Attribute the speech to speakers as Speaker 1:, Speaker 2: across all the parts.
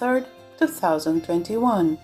Speaker 1: 3rd, 2021.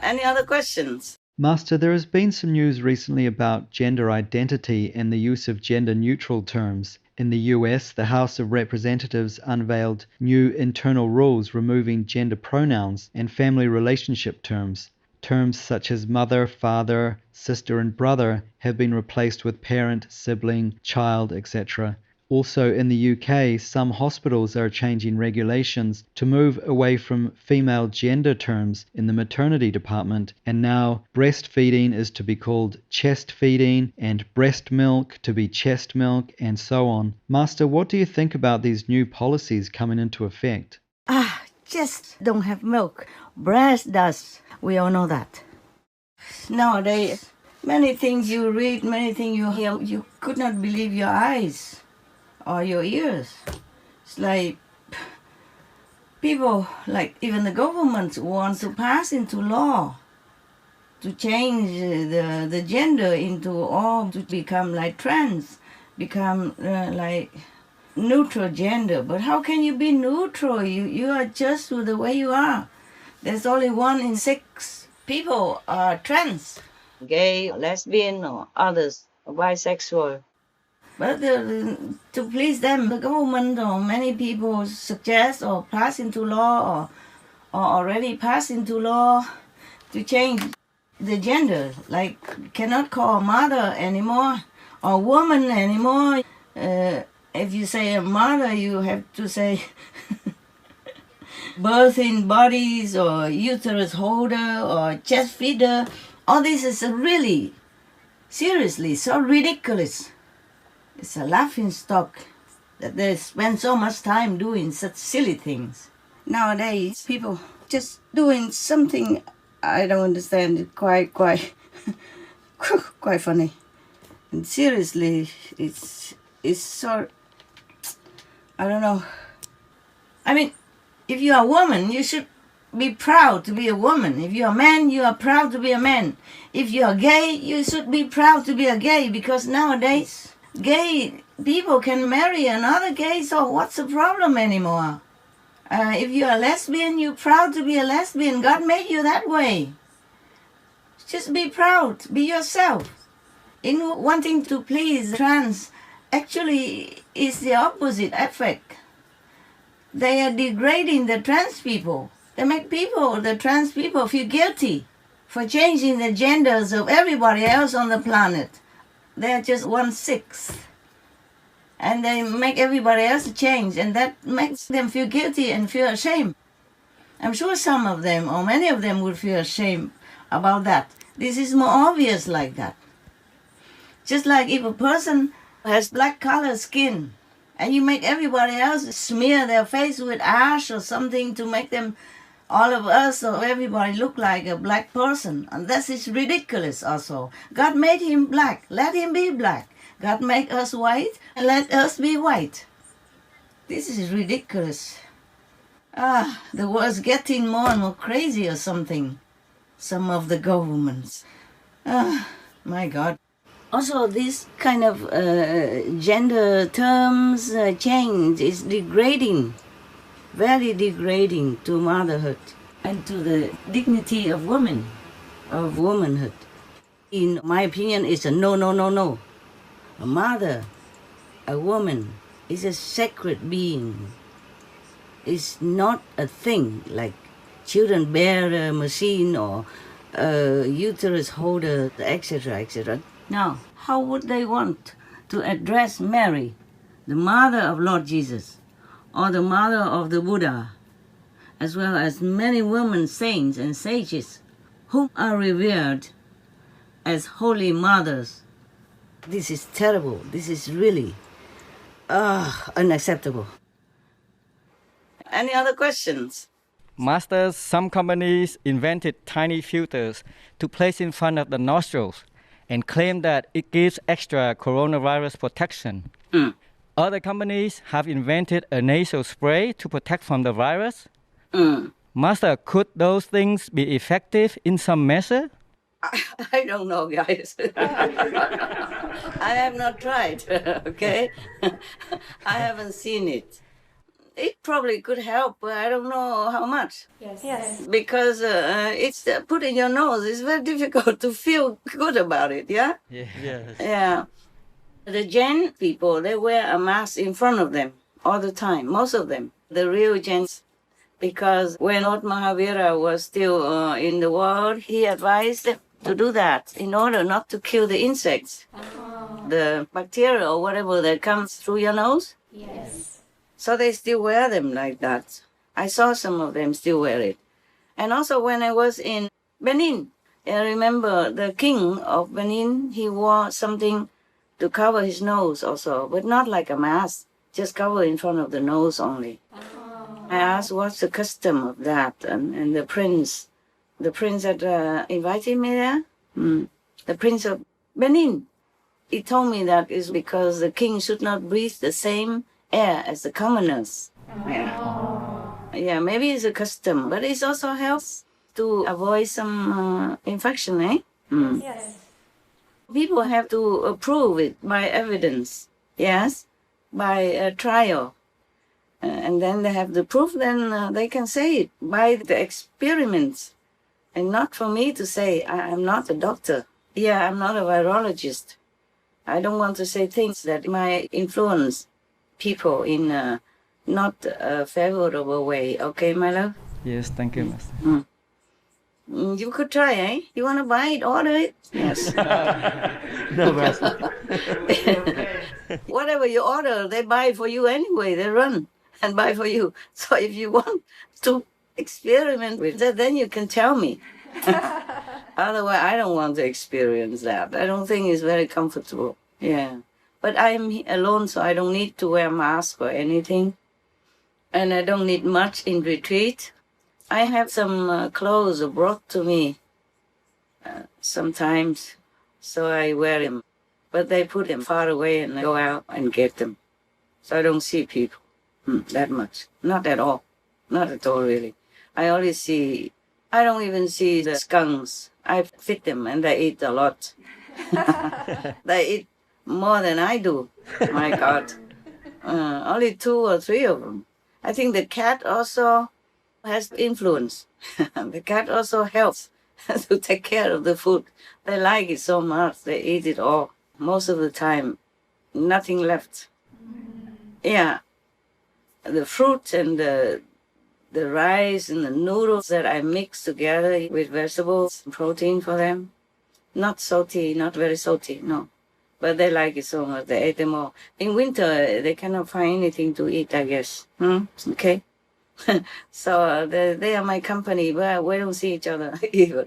Speaker 2: Any other questions?
Speaker 3: Master, there has been some news recently about gender identity and the use of gender-neutral terms. In the US, the House of Representatives unveiled new internal rules removing gender pronouns and family relationship terms. Terms such as mother, father, sister, and brother have been replaced with parent, sibling, child, etc. Also in the UK, some hospitals are changing regulations to move away from female gender terms in the maternity department, and now breastfeeding is to be called chest feeding and breast milk to be chest milk, and so on. Master, what do you think about these new policies coming into effect?
Speaker 2: Chest don't have milk. Breast does. We all know that. Nowadays, many things you read, many things you hear, you could not believe your eyes or your ears. It's like people, like even the government wants to pass into law to change the gender into all to become like trans, become like neutral gender. But how can you be neutral? You are just the way you are. There's only 1 in 6 people are trans, gay, lesbian, or others, bisexual. But to please them, the government or many people suggest or pass into law or already pass into law to change the gender. Like cannot call mother anymore or woman anymore. If you say a mother, you have to say birthing bodies or uterus holder or chest feeder. All this is really, seriously, so ridiculous. It's a laughing stock that they spend so much time doing such silly things. Nowadays, people just doing something I don't understand. It's quite quite funny. And seriously, it's so, I don't know. I mean, if you are a woman, you should be proud to be a woman. If you're a man, you are proud to be a man. If you're gay, you should be proud to be a gay, because nowadays gay people can marry another gay, so what's the problem anymore? If you're a lesbian, you're proud to be a lesbian. God made you that way. Just be proud, be yourself. In wanting to please trans, actually is the opposite effect. They are degrading the trans people. They make the trans people feel guilty for changing the genders of everybody else on the planet. They're just 1/6. And they make everybody else change, and that makes them feel guilty and feel ashamed. I'm sure some of them, or many of them, would feel ashamed about that. This is more obvious like that. Just like if a person has black colored skin, and you make everybody else smear their face with ash or something to make them, all of us or everybody, look like a black person. And that is ridiculous also. God made him black. Let him be black. God made us white. Let us be white. This is ridiculous. The world's getting more and more crazy or something. Some of the governments. My God. Also, this kind of gender terms change is degrading, very degrading to motherhood and to the dignity of women, of womanhood. In my opinion, it's a no, no, no, no. A mother, a woman, is a sacred being. It's not a thing like children bearer machine or uterus holder, etc., etc. Now, how would they want to address Mary, the mother of Lord Jesus, or the mother of the Buddha, as well as many women saints and sages who are revered as holy mothers? This is terrible. This is really unacceptable. Any other questions?
Speaker 4: Master, some companies invented tiny filters to place in front of the nostrils and claim that it gives extra coronavirus protection. Other companies have invented a nasal spray to protect from the virus. Master, could those things be effective in some measure?
Speaker 2: I don't know, guys. I have not tried, okay? I haven't seen it. It probably could help, but I don't know how much.
Speaker 5: Yes.
Speaker 2: Because it's put in your nose. It's very difficult to feel good about it, yeah?
Speaker 4: Yes.
Speaker 2: Yeah. The Jain people, they wear a mask in front of them all the time, most of them, the real Jains. Because when Lord Mahavira was still in the world, he advised them to do that in order not to kill the insects, the bacteria or whatever that comes through your nose.
Speaker 5: Yes.
Speaker 2: So they still wear them like that. I saw some of them still wear it. And also when I was in Benin, I remember the king of Benin, he wore something to cover his nose also, but not like a mask, just cover in front of the nose only. I asked what's the custom of that, and the prince that invited me there, the prince of Benin, he told me that is because the king should not breathe the same air as the commoners. Yeah, maybe it's a custom, but it also helps to avoid some infection, eh?
Speaker 5: Yes.
Speaker 2: People have to prove it by evidence, yes, by a trial. And then they have the proof, then they can say it by the experiments. And not for me to say, I'm not a doctor. Yeah, I'm not a virologist. I don't want to say things that might influence people in a not a favorable way. Okay, my love?
Speaker 4: Yes, thank you, Master.
Speaker 2: You could try, eh? You want to buy it, order it? Yes.
Speaker 4: No, Master.
Speaker 2: Whatever you order, they buy for you anyway. They run and buy for you. So if you want to experiment with that, then you can tell me. Otherwise, I don't want to experience that. I don't think it's very comfortable. Yeah. But I'm alone, so I don't need to wear a mask or anything. And I don't need much in retreat. I have some clothes brought to me sometimes, so I wear them. But they put them far away and I go out and get them. So I don't see people that much. Not at all. Not at all, really. I don't even see the skunks. I feed them and they eat a lot. They eat more than I do. My God. Only 2 or 3 of them. I think the cat also has influence. The cat also helps to take care of the food. They like it so much. They eat it all. Most of the time, nothing left. Yeah. The fruit and the rice and the noodles that I mix together with vegetables and protein for them. Not salty, not very salty, no. But they like it so much. They ate them all. In winter, they cannot find anything to eat, I guess. Okay? So they are my company, but we don't see each other even.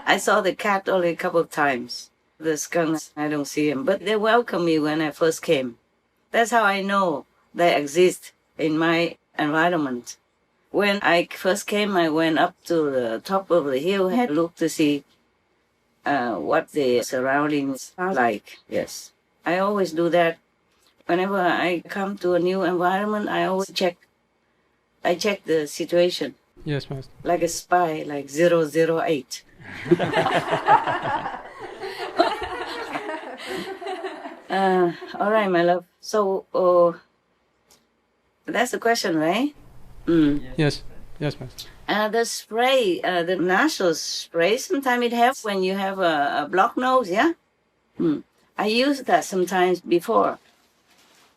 Speaker 2: I saw the cat only a couple of times. The skunks, I don't see them. But they welcomed me when I first came. That's how I know they exist in my environment. When I first came, I went up to the top of the hill and looked to see what the surroundings are like. Yes, I always do that. Whenever I come to a new environment, I always check. I check the situation.
Speaker 6: Yes, Master.
Speaker 2: Like a spy, like 008. All right, my love. So, that's the question, right?
Speaker 6: Yes, Master.
Speaker 2: The spray, the nasal spray, sometimes it helps when you have a blocked nose, yeah? I used that sometimes before.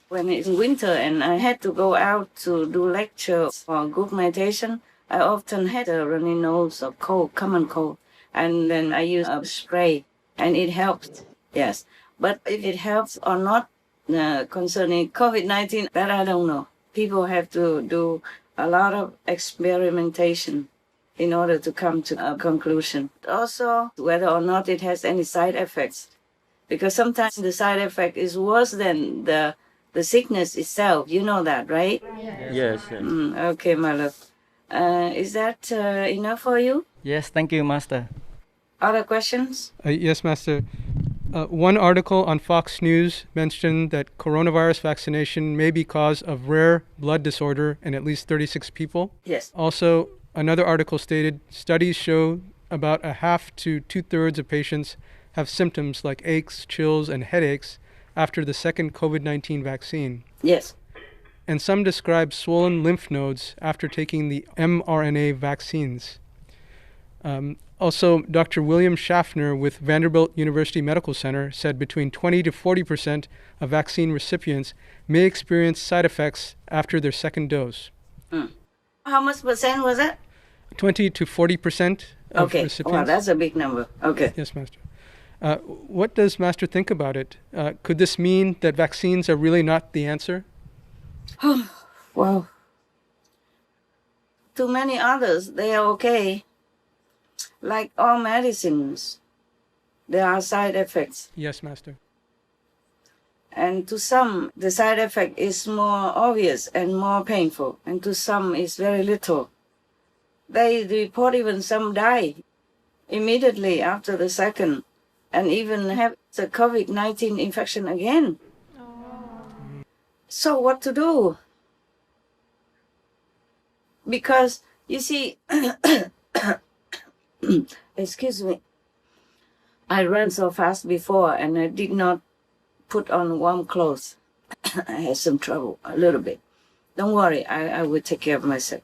Speaker 2: When it's winter and I had to go out to do lectures or group meditation, I often had a runny nose or cold, common cold. And then I use a spray and it helped, yes. But if it helps or not concerning COVID-19, that I don't know. People have to do a lot of experimentation in order to come to a conclusion. Also, whether or not it has any side effects. Because sometimes the side effect is worse than the sickness itself. You know that, right?
Speaker 4: Yes.
Speaker 2: Okay, my love. Is that enough for you?
Speaker 4: Yes, thank you, Master.
Speaker 2: Other questions?
Speaker 6: Yes, Master. One article on Fox News mentioned that coronavirus vaccination may be cause of rare blood disorder in at least 36 people.
Speaker 2: Yes.
Speaker 6: Also, another article stated studies show about a half to two-thirds of patients have symptoms like aches, chills, and headaches after the second COVID-19 vaccine.
Speaker 2: Yes.
Speaker 6: And some describe swollen lymph nodes after taking the mRNA vaccines. Also, Dr. William Schaffner with Vanderbilt University Medical Center said between 20 to 40% of vaccine recipients may experience side effects after their second dose.
Speaker 2: How much percent was that?
Speaker 6: 20 to 40% of recipients.
Speaker 2: Wow, that's a big number. Okay.
Speaker 6: Yes, Master. What does Master think about it? Could this mean that vaccines are really not the answer?
Speaker 2: Well, to many others, they are okay. Like all medicines, there are side effects.
Speaker 6: Yes, Master.
Speaker 2: And to some, the side effect is more obvious and more painful. And to some, it's very little. They report even some die immediately after the second and even have the COVID-19 infection again. So what to do? Because, you see, excuse me, I ran so fast before and I did not put on warm clothes. I had some trouble, a little bit. Don't worry, I will take care of myself.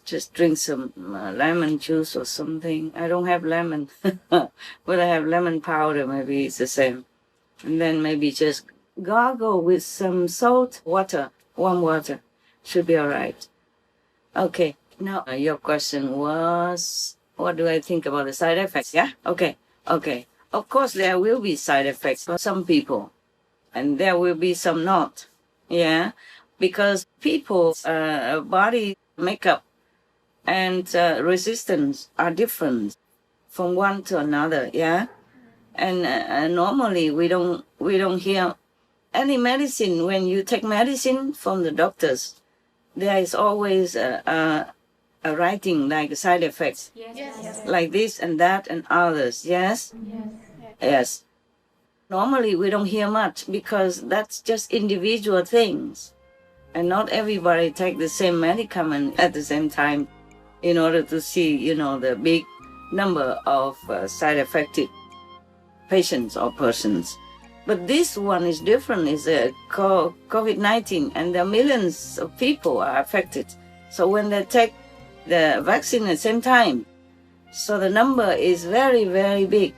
Speaker 2: Just drink some lemon juice or something. I don't have lemon, but I have lemon powder, maybe it's the same. And then maybe just gargle with some salt water, warm water. Should be all right. Okay, now your question was, what do I think about the side effects? Yeah? Okay. Of course, there will be side effects for some people, and there will be some not. Yeah? Because people's body makeup and resistance are different from one to another. Yeah? And normally we don't hear any medicine. When you take medicine from the doctors, there is always a writing like side effects. Yes. Like this and that and others. Yes? Yes. Normally we don't hear much because that's just individual things. And not everybody take the same medicament at the same time in order to see, the big number of side-affected patients or persons. But this one is different. It's COVID-19, and there are millions of people are affected. So when they take the vaccine at the same time, so the number is very, very big.